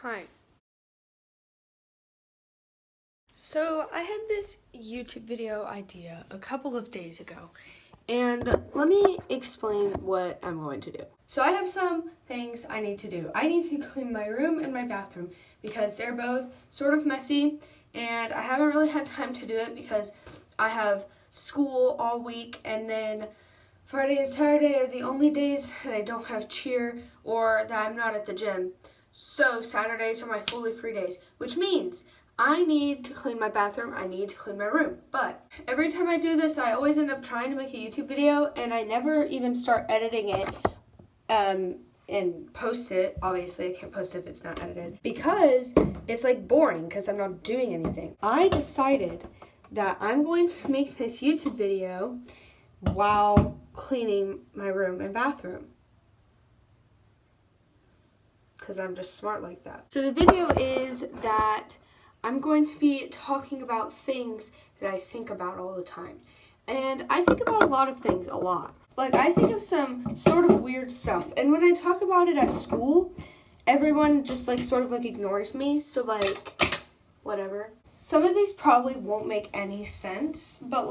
Hi. So I had this YouTube video idea a couple of days ago, and let me explain what I'm going to do. So I have some things I need to do. I need to clean my room and my bathroom because they're both sort of messy, and I haven't really had time to do it because I have school all week, and then Friday and Saturday are the only days that I don't have cheer or that I'm not at the gym. So Saturdays are my fully free days, which means I need to clean my bathroom, I need to clean my room. But every time I do this, I always end up trying to make a YouTube video and I never even start editing it and post it. Obviously, I can't post it if it's not edited because it's like boring because I'm not doing anything. I decided that I'm going to make this YouTube video while cleaning my room and bathroom, because I'm just smart like that. So the video is that I'm going to be talking about things that I think about all the time. And I think about a lot of things a lot. Like, I think of some sort of weird stuff. And when I talk about it at school, everyone just sort of ignores me. So whatever. Some of these probably won't make any sense, but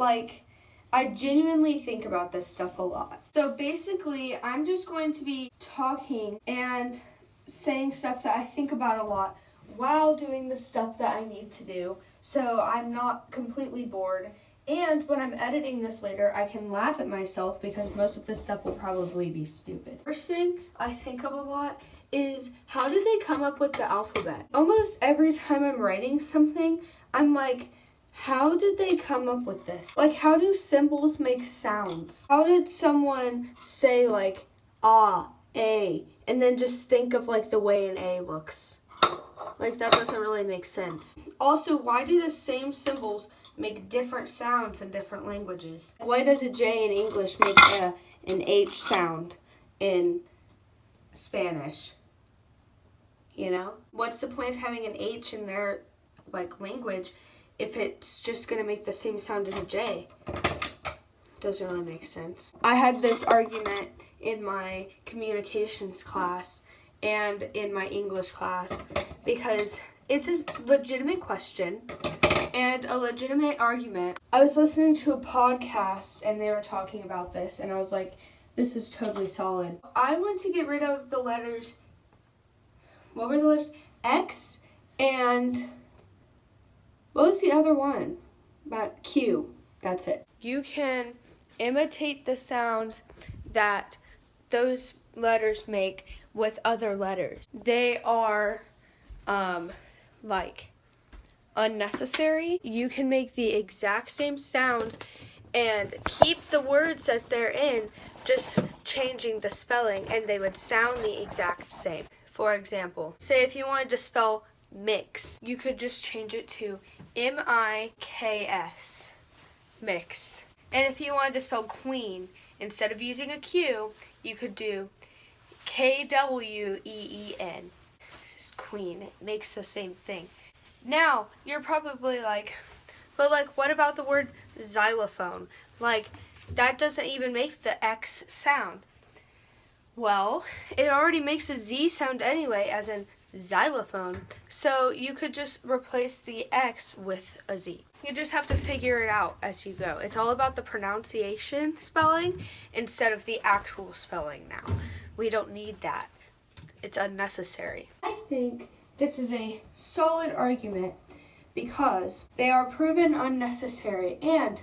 I genuinely think about this stuff a lot. So basically, I'm just going to be talking and saying stuff that I think about a lot while doing the stuff that I need to do, so I'm not completely bored. And when I'm editing this later, I can laugh at myself because most of this stuff will probably be stupid. First thing I think of a lot is, how did they come up with the alphabet? Almost every time I'm writing something, I'm like, how did they come up with this? How do symbols make sounds? How did someone say ah, A, and then just think of the way an A looks? That doesn't really make sense. Also, why do the same symbols make different sounds in different languages? Why does a J in English make an H sound in Spanish? You know? What's the point of having an H in their language if it's just going to make the same sound as a J? Doesn't really make sense. I had this argument in my communications class and in my English class because it's a legitimate question and a legitimate argument. I was listening to a podcast and they were talking about this and I was like, this is totally solid. I want to get rid of the letters, what were the letters? X and what was the other one? About Q. That's it. You can imitate the sounds that those letters make with other letters. They are unnecessary. You can make the exact same sounds and keep the words that they're in, just changing the spelling, and they would sound the exact same. For example, say if you wanted to spell mix, you could just change it to M-I-K-S, mix. And if you wanted to spell queen, instead of using a Q, you could do K-W-E-E-N. It's just queen. It makes the same thing. Now, you're probably but what about the word xylophone? That doesn't even make the X sound. Well, it already makes a Z sound anyway, as in xylophone. So you could just replace the X with a Z. You just have to figure it out as you go. It's all about the pronunciation spelling instead of the actual spelling now. We don't need that. It's unnecessary. I think this is a solid argument because they are proven unnecessary, and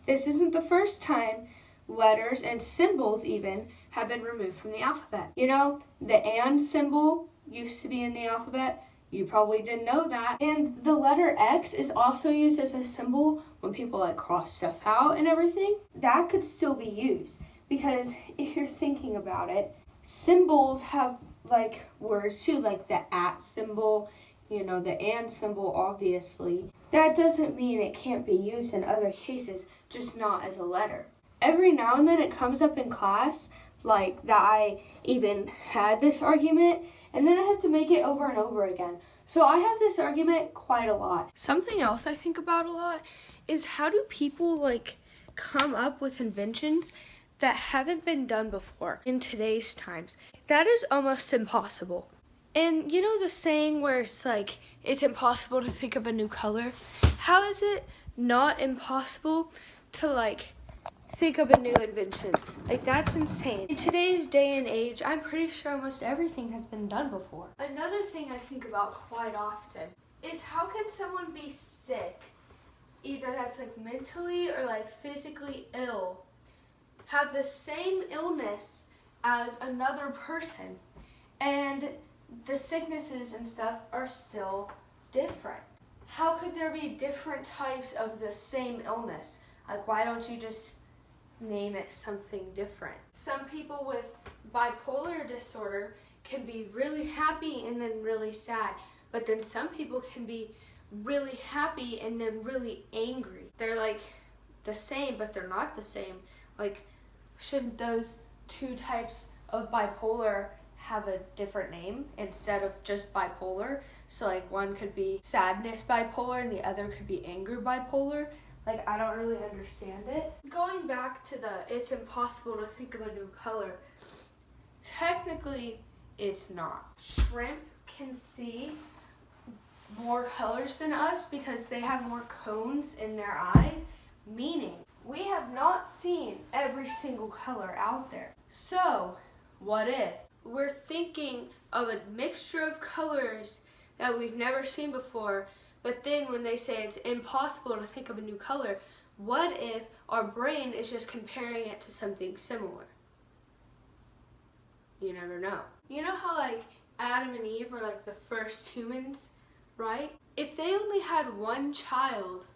this isn't the first time letters and symbols even have been removed from the alphabet. You know, the and symbol used to be in the alphabet. You probably didn't know that. And the letter X is also used as a symbol when people cross stuff out and everything. That could still be used because if you're thinking about it, symbols have words too, the at symbol, the and symbol, obviously. That doesn't mean it can't be used in other cases, just not as a letter. Every now and then it comes up in class, that I even had this argument, and then I have to make it over and over again. So I have this argument quite a lot. Something else I think about a lot is, how do people come up with inventions that haven't been done before in today's times? That is almost impossible. And you know the saying where it's like, it's impossible to think of a new color? How is it not impossible to like think of a new invention? Like, that's insane. In today's day and age, I'm pretty sure almost everything has been done before. Another thing I think about quite often is how can someone be sick, either that's like mentally or like physically ill, have the same illness as another person, and the sicknesses and stuff are still different? How could there be different types of the same illness? Like, why don't you just name it something different? Some people with bipolar disorder can be really happy and then really sad, but then some people can be really happy and then really angry. They're like the same, but they're not the same. Like, shouldn't those two types of bipolar have a different name instead of just bipolar? So like one could be sadness bipolar and the other could be anger bipolar. Like, I don't really understand it. Going back to it's impossible to think of a new color. Technically, it's not. Shrimp can see more colors than us because they have more cones in their eyes, meaning we have not seen every single color out there. So, what if we're thinking of a mixture of colors that we've never seen before, but then when they say it's impossible to think of a new color, what if our brain is just comparing it to something similar? You never know. You know how like Adam and Eve were like the first humans, right? If they only had one child,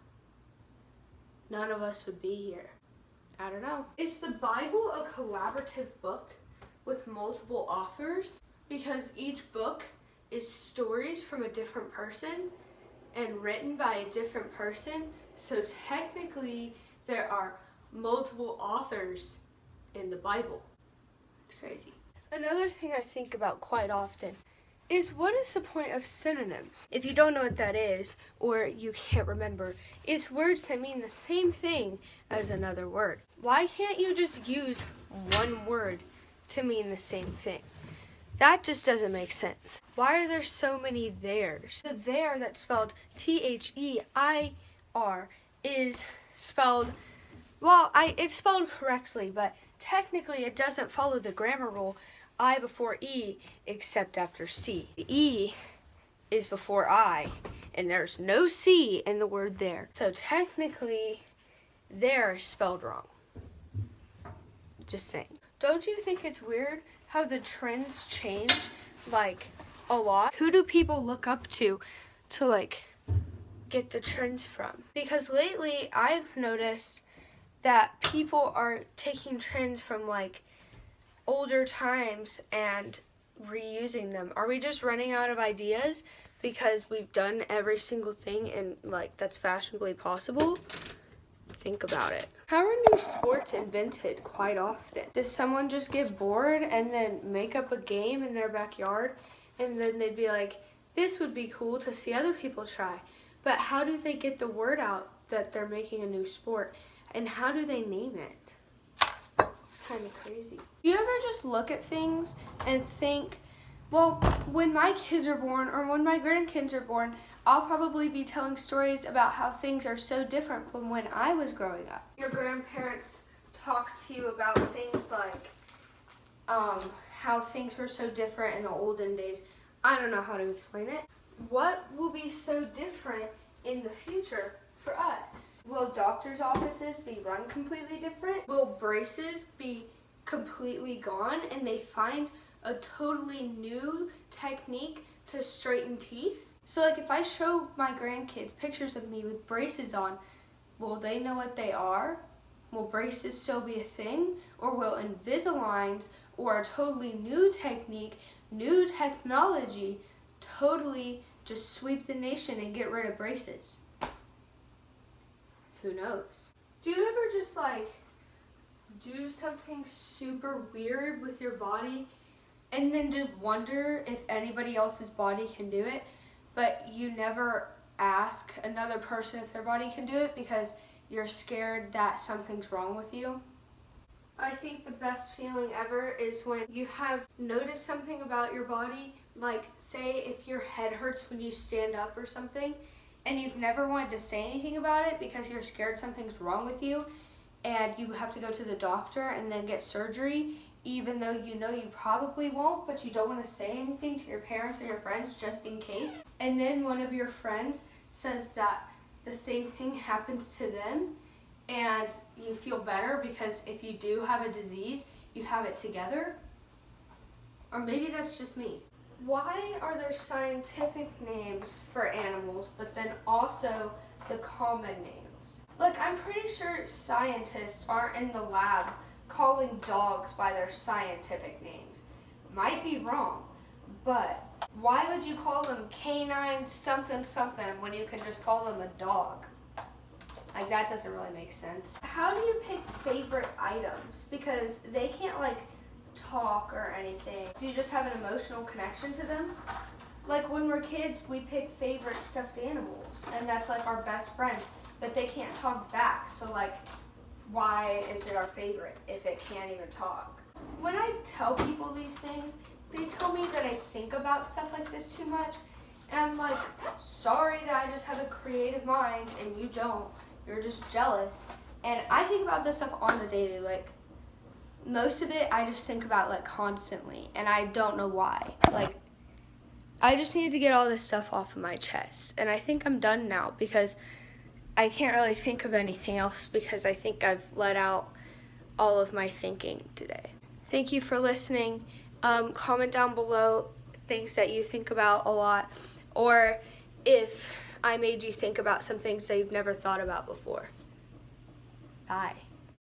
none of us would be here. I don't know. Is the Bible a collaborative book with multiple authors? Because each book is stories from a different person and written by a different person. So technically, there are multiple authors in the Bible. It's crazy. Another thing I think about quite often is, what is the point of synonyms? If you don't know what that is, or you can't remember, it's words that mean the same thing as another word. Why can't you just use one word to mean the same thing? That just doesn't make sense. Why are there so many theirs? The there that's spelled T-H-E-I-R is spelled, well, it's spelled correctly, but technically it doesn't follow the grammar rule I before E except after C. The E is before I, and there's no C in the word there. So technically, there is spelled wrong. Just saying. Don't you think it's weird how the trends change like a lot? Who do people look up to like get the trends from? Because lately I've noticed that people are taking trends from like older times and reusing them. Are we just running out of ideas because we've done every single thing and like that's fashionably possible? Think about it. How are new sports invented quite often? Does someone just get bored and then make up a game in their backyard, and then they'd be like, this would be cool to see other people try? But how do they get the word out that they're making a new sport, and how do they name it? Kind of crazy. Do you ever just look at things and think, well, when my kids are born or when my grandkids are born, I'll probably be telling stories about how things are so different from when I was growing up. Your grandparents talk to you about things like how things were so different in the olden days. I don't know how to explain it. What will be so different in the future for us? Will doctors' offices be run completely different? Will braces be completely gone and they find a totally new technique to straighten teeth? So like if I show my grandkids pictures of me with braces on, will they know what they are? Will braces still be a thing? Or will Invisaligns or a totally new technique, new technology, totally just sweep the nation and get rid of braces? Who knows? Do you ever just like do something super weird with your body and then just wonder if anybody else's body can do it, but you never ask another person if their body can do it because you're scared that something's wrong with you? I think the best feeling ever is when you have noticed something about your body, Like, say if your head hurts when you stand up or something, and you've never wanted to say anything about it because you're scared something's wrong with you, and you have to go to the doctor and then get surgery, even though you know you probably won't, but you don't want to say anything to your parents or your friends just in case. And then one of your friends says that the same thing happens to them, and you feel better because if you do have a disease, you have it together. Or maybe that's just me. Why are there scientific names for animals, but then also the common names? Like, I'm pretty sure scientists aren't in the lab calling dogs by their scientific names. Might be wrong, but why would you call them canine something something when you can just call them a dog? Like, that doesn't really make sense. How do you pick favorite items? Because they can't, like, talk or anything. Do you just have an emotional connection to them? Like, when we're kids, we pick favorite stuffed animals, and that's like our best friend, but they can't talk back, so like, why is it our favorite if it can't even talk? When I tell people these things, they tell me that I think about stuff like this too much, and I'm like, sorry that I just have a creative mind and you don't. You're just jealous. And I think about this stuff on the daily, like, most of it I just think about like constantly, and I don't know why. Like, I just need to get all this stuff off of my chest, and I think I'm done now because I can't really think of anything else because I think I've let out all of my thinking today. Thank you for listening. Comment down below things that you think about a lot, or if I made you think about some things that you've never thought about before. Bye.